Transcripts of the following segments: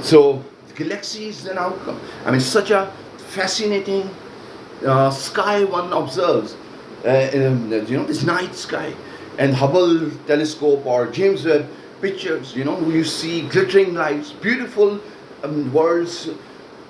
So the galaxy is an outcome. I mean, such a fascinating sky one observes. This night sky, and Hubble telescope or James Webb pictures. You see glittering lights, beautiful worlds.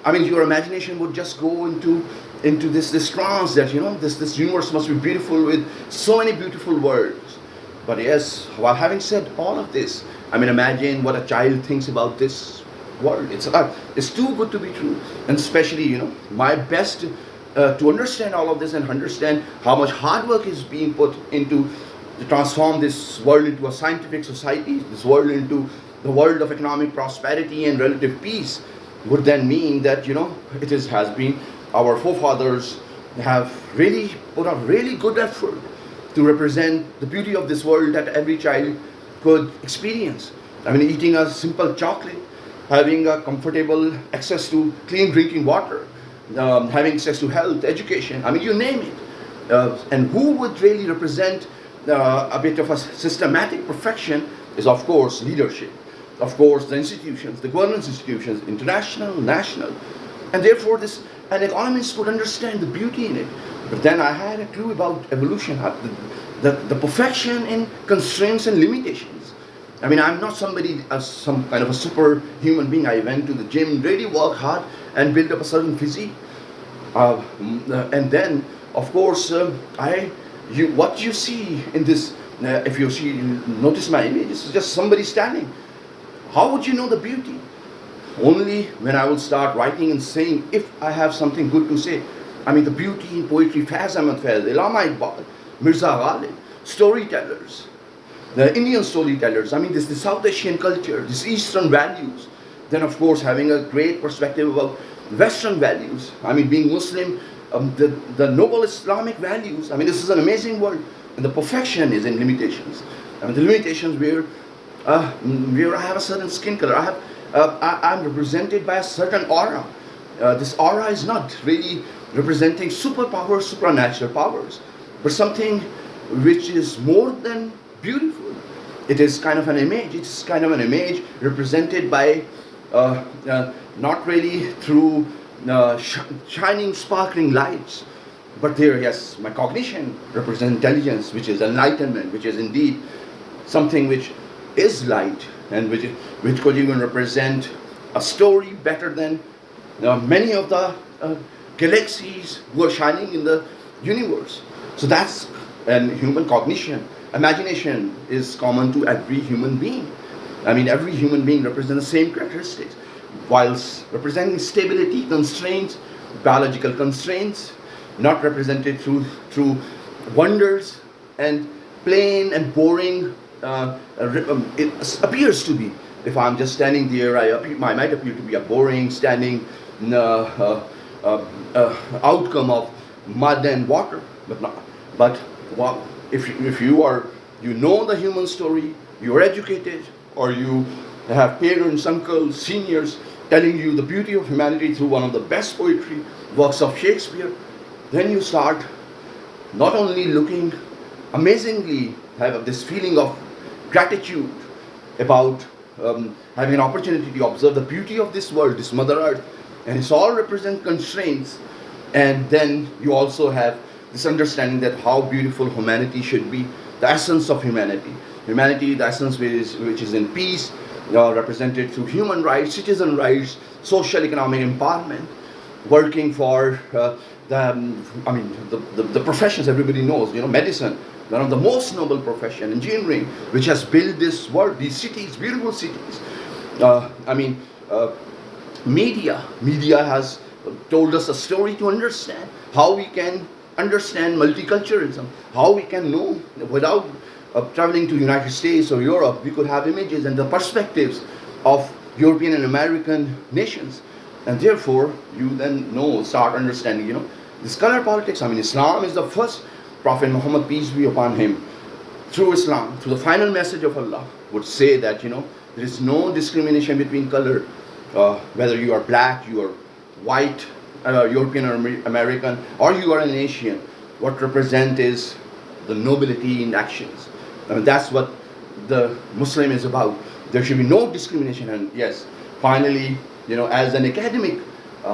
I mean, your imagination would just go into this trance that this universe must be beautiful with so many beautiful worlds. But yes, while having said all of this, I mean, imagine what a child thinks about this world. It's too good to be true, and especially my best to understand all of this and understand how much hard work is being put into to transform this world into a scientific society, this world into the world of economic prosperity and relative peace, would then mean that has been our forefathers have really put a really good effort to represent the beauty of this world that every child could experience. I mean, eating a simple chocolate, having a comfortable access to clean drinking water, having access to health, education, I mean, you name it. And who would really represent a bit of a systematic perfection is, of course, leadership. Of course, the institutions, the governance institutions, international, national. And therefore, an economist could understand the beauty in it. But then I had a clue about evolution, the perfection in constraints and limitations. I mean, I'm not somebody as some kind of a superhuman being. I went to the gym, really worked hard, and built up a certain physique. And then, of course, what you see in this, if you notice my image, it's just somebody standing. How would you know the beauty? Only when I will start writing and saying, if I have something good to say. I mean, the beauty in poetry, Faiz Ahmad Faiz, Allama Iqbal, Mirza Ghalib, storytellers, the Indian storytellers, I mean, the South Asian culture, these Eastern values. Then, of course, having a great perspective about Western values. I mean, being Muslim, the noble Islamic values. I mean, this is an amazing world. And the perfection is in limitations. I mean, the limitations where I have a certain skin color. I'm represented by a certain aura. This aura is not really representing superpowers, supernatural powers, but something which is more than beautiful. It is kind of an image. It's kind of an image represented by not really through shining, sparkling lights, but there, yes, my cognition represents intelligence, which is enlightenment, which is indeed something which is light, and which could even represent a story better than many of the galaxies who are shining in the universe. So that's human cognition. Imagination is common to every human being. I mean, every human being represents the same characteristics, whilst representing stability, constraints, biological constraints, not represented through wonders and plain and boring. It appears to be. If I'm just standing there, I might appear to be a boring standing outcome of mud and water. But not. But if you know the human story, you're educated, or you have parents, uncles, seniors telling you the beauty of humanity through one of the best poetry works of Shakespeare, then you start not only looking amazingly, have this feeling of gratitude about having an opportunity to observe the beauty of this world, this Mother Earth, and it's all represent constraints. And then you also have this understanding that how beautiful humanity should be, the essence of humanity. Humanity, the essence which is in peace, represented through human rights, citizen rights, social economic empowerment, working for the professions everybody knows, medicine, one of the most noble profession, engineering, which has built this world, these cities, beautiful cities. Media has told us a story to understand how we can understand multiculturalism, how we can know without traveling to United States or Europe, we could have images and the perspectives of European and American nations. And therefore, you then start understanding, this color politics. I mean, Islam is the first. Prophet Muhammad, peace be upon him, through Islam, through the final message of Allah, would say that, there is no discrimination between color, whether you are black, you are white, European or American, or you are an Asian. What represent is the nobility in actions. I mean, that's what the Muslim is about. There should be no discrimination. And yes, finally, as an academic,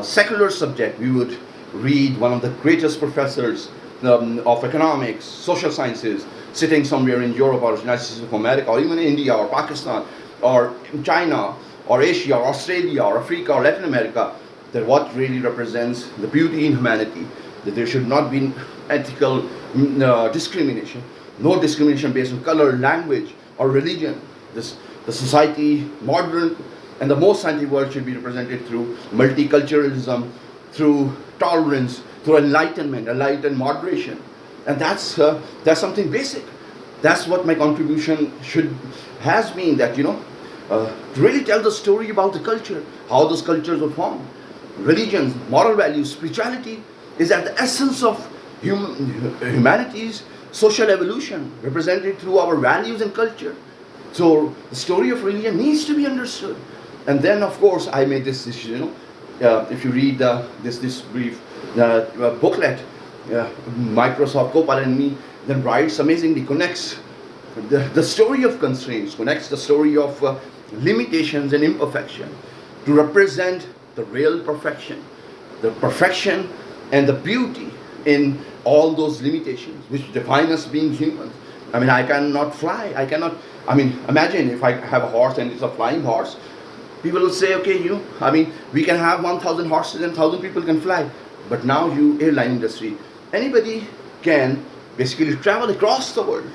secular subject, we would read one of the greatest professors of economics, social sciences, sitting somewhere in Europe or United States of America, or even India or Pakistan or China or Asia or Australia or Africa or Latin America, that what really represents the beauty in humanity, that there should not be ethical discrimination, no discrimination based on color, language, or religion. The society, modern and the most scientific world, should be represented through multiculturalism, through tolerance, through enlightened moderation. And that's something basic. That's what my contribution has been, that to really tell the story about the culture, how those cultures were formed. Religions, moral values, spirituality is at the essence of humanity's social evolution, represented through our values and culture. So the story of religion needs to be understood. And then, of course, I made this decision. If you read this brief booklet, Microsoft Copilot and me then writes amazingly, connects the story of constraints, connects the story of limitations and imperfection to represent the real perfection, the perfection and the beauty in all those limitations which define us being humans. I mean, I cannot fly. Imagine if I have a horse and it's a flying horse. People will say, okay, we can have 1,000 horses and 1,000 people can fly. But now airline industry, anybody can basically travel across the world.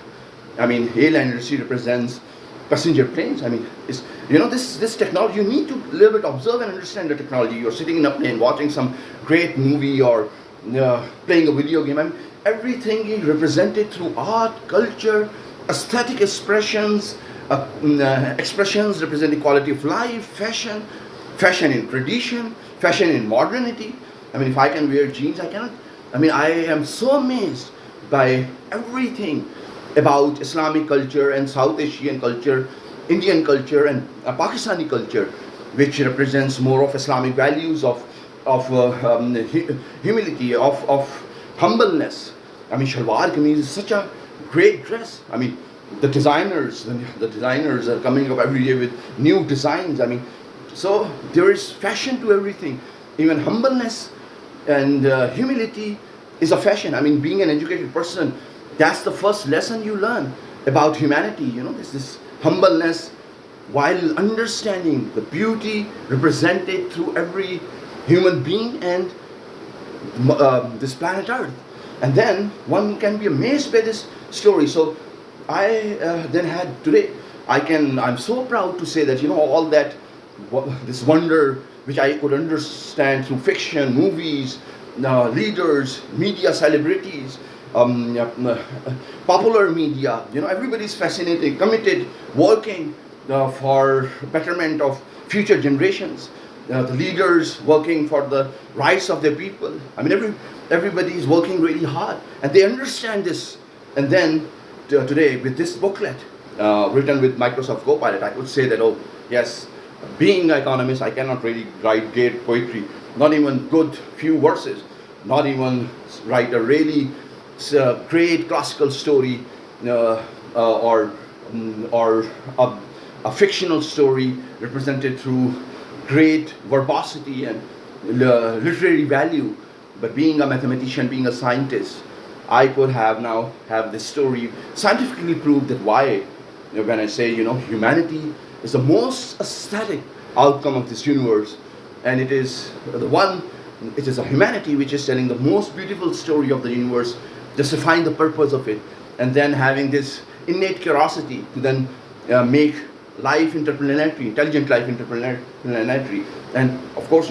Airline industry represents passenger planes. This technology, you need to a little bit observe and understand the technology. You're sitting in a plane watching some great movie or playing a video game. Everything is represented through art, culture, aesthetic expressions, expressions representing quality of life, fashion in tradition, fashion in modernity. If I can wear jeans, I cannot. I am so amazed by everything about Islamic culture and South Asian culture, Indian culture and Pakistani culture, which represents more of Islamic values of humility, of humbleness. Shalwar kameez is such a great dress. The designers are coming up every day with new designs. So there is fashion to everything. Even humbleness and humility is a fashion. Being an educated person, that's the first lesson you learn about humanity. This humbleness, while understanding the beauty represented through every human being and this planet Earth. And then one can be amazed by this story. So I then had today, I'm so proud to say that, all that, this wonder which I could understand through fiction, movies, leaders, media celebrities, popular media, everybody's fascinated, committed, working for betterment of future generations. The leaders working for the rights of their people. Everybody is working really hard, and they understand this. And then today, with this booklet written with Microsoft Copilot, I could say that, oh yes, being an economist, I cannot really write great poetry, not even good few verses, not even write a really great classical story or a fictional story represented through great verbosity and literary value. But being a mathematician, being a scientist, I could have this story scientifically proved that why, when I say, humanity is the most aesthetic outcome of this universe, and it is a humanity which is telling the most beautiful story of the universe, justifying the purpose of it, and then having this innate curiosity to then make life interplanetary, intelligent life interplanetary. And of course,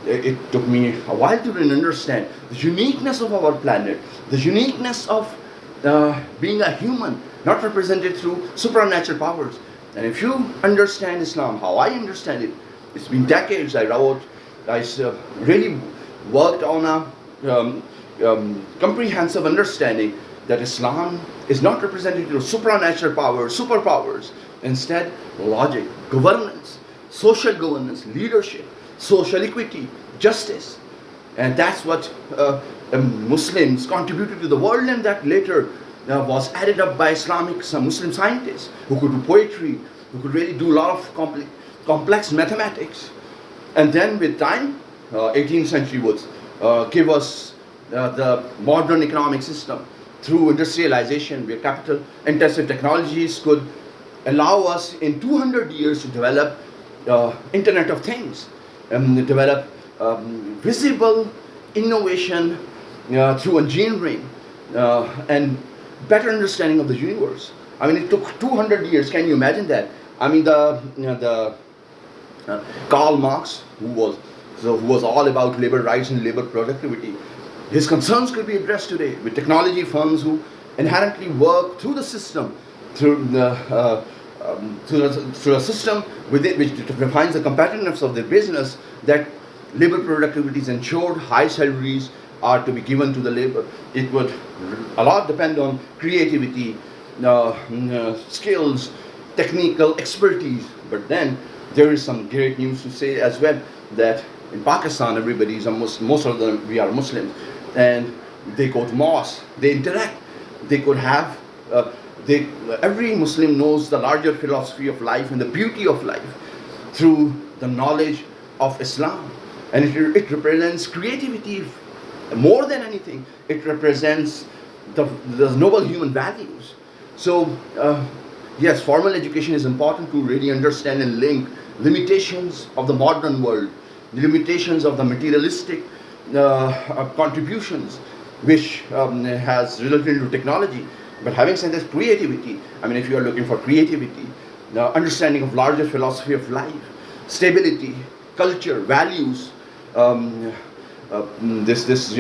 it took me a while to really understand the uniqueness of our planet, the uniqueness of being a human, not represented through supernatural powers. And if you understand Islam, how I understand it, it's been decades. I really worked on a comprehensive understanding that Islam is not represented through supernatural powers, superpowers. Instead, logic, governance, social governance, leadership, social equity, justice. And that's what Muslims contributed to the world, and that later was added up by Muslim scientists who could do poetry, who could really do a lot of complex mathematics. And then with time, 18th century would give us the modern economic system through industrialization, where capital intensive technologies could allow us in 200 years to develop Internet of Things, develop visible innovation through engineering and better understanding of the universe. I mean, it took 200 years. Can you imagine that? I mean, the Karl Marx, who was all about labor rights and labor productivity, his concerns could be addressed today with technology firms who inherently work through the system, through a system with it, which defines the competitiveness of their business, that labor productivity is ensured, high salaries are to be given to the labor. It would a lot depend on creativity, skills, technical expertise. But then there is some great news to say as well, that in Pakistan everybody is most of them, we are Muslims, and they go to mosque, they interact, they could have every Muslim knows the larger philosophy of life and the beauty of life through the knowledge of Islam. And it represents creativity more than anything. It represents the noble human values. So yes, formal education is important to really understand and link limitations of the modern world, the limitations of the materialistic contributions which has resulted into technology. But having said that, creativity, I mean, if you are looking for creativity, the understanding of larger philosophy of life, stability, culture, values, this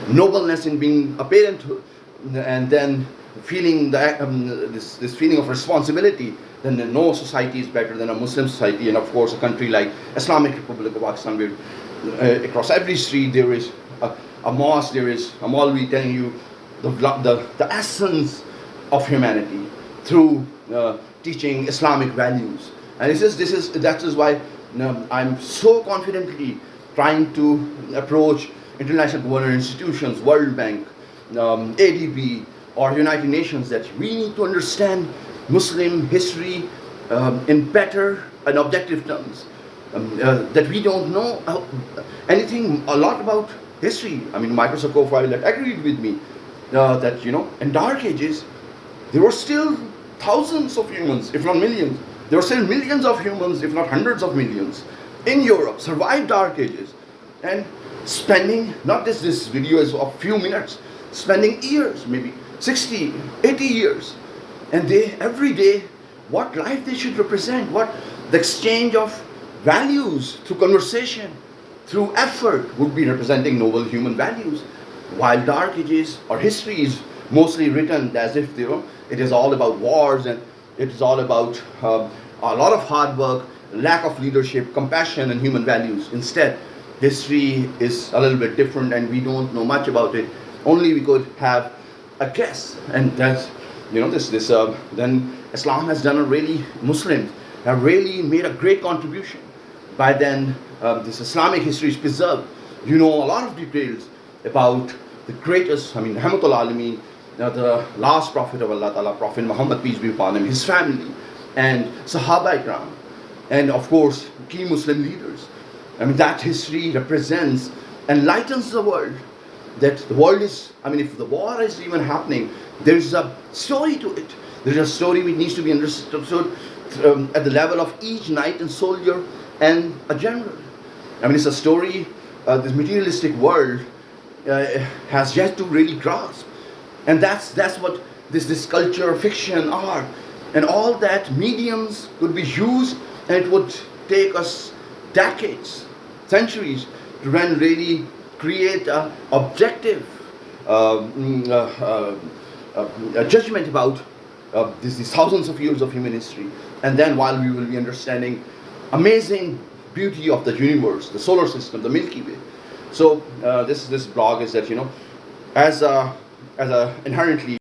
nobleness in being a parent, and then feeling that this feeling of responsibility, then no society is better than a Muslim society. And of course, a country like Islamic Republic of Pakistan, where across every street there is a mosque, there is a Maulvi telling you the essence of humanity through teaching Islamic values. And that is why I'm so confidently trying to approach international governance institutions, World Bank, ADB, or United Nations, that we need to understand Muslim history in better and objective terms. That we don't know anything a lot about history. I mean, Microsoft Copilot agreed with me that in Dark Ages there were still thousands of humans, if not millions. There were still millions of humans, if not hundreds of millions, in Europe survived Dark Ages, and spending, not just this video is of few minutes, spending years, maybe 60, 80 years, and they every day what life they should represent, what the exchange of values through conversation, through effort would be representing noble human values. While Dark Ages or history is mostly written as if it is all about wars, and it is all about a lot of hard work, lack of leadership, compassion, and human values. Instead, history is a little bit different, and we don't know much about it. Only we could have a guess, and that's then Islam has done Muslims have really made a great contribution. By then, this Islamic history is preserved. You know a lot of details about the greatest, Rahmatul Alameen, the last prophet of Allah Ta'ala, Prophet Muhammad, peace be upon him, his family, and Sahaba Ikram, and of course, key Muslim leaders. That history represents, enlightens the world, that the world is, if the war is even happening, there's a story to it. There's a story which needs to be understood at the level of each knight and soldier and a general. It's a story this materialistic world has yet to really grasp. And that's what this culture, fiction, art, and all that mediums could be used, and it would take us decades, centuries to then really create an objective a judgment about these thousands of years of human history. And then while we will be understanding amazing beauty of the universe, the solar system, the Milky Way. So this blog is that as a inherently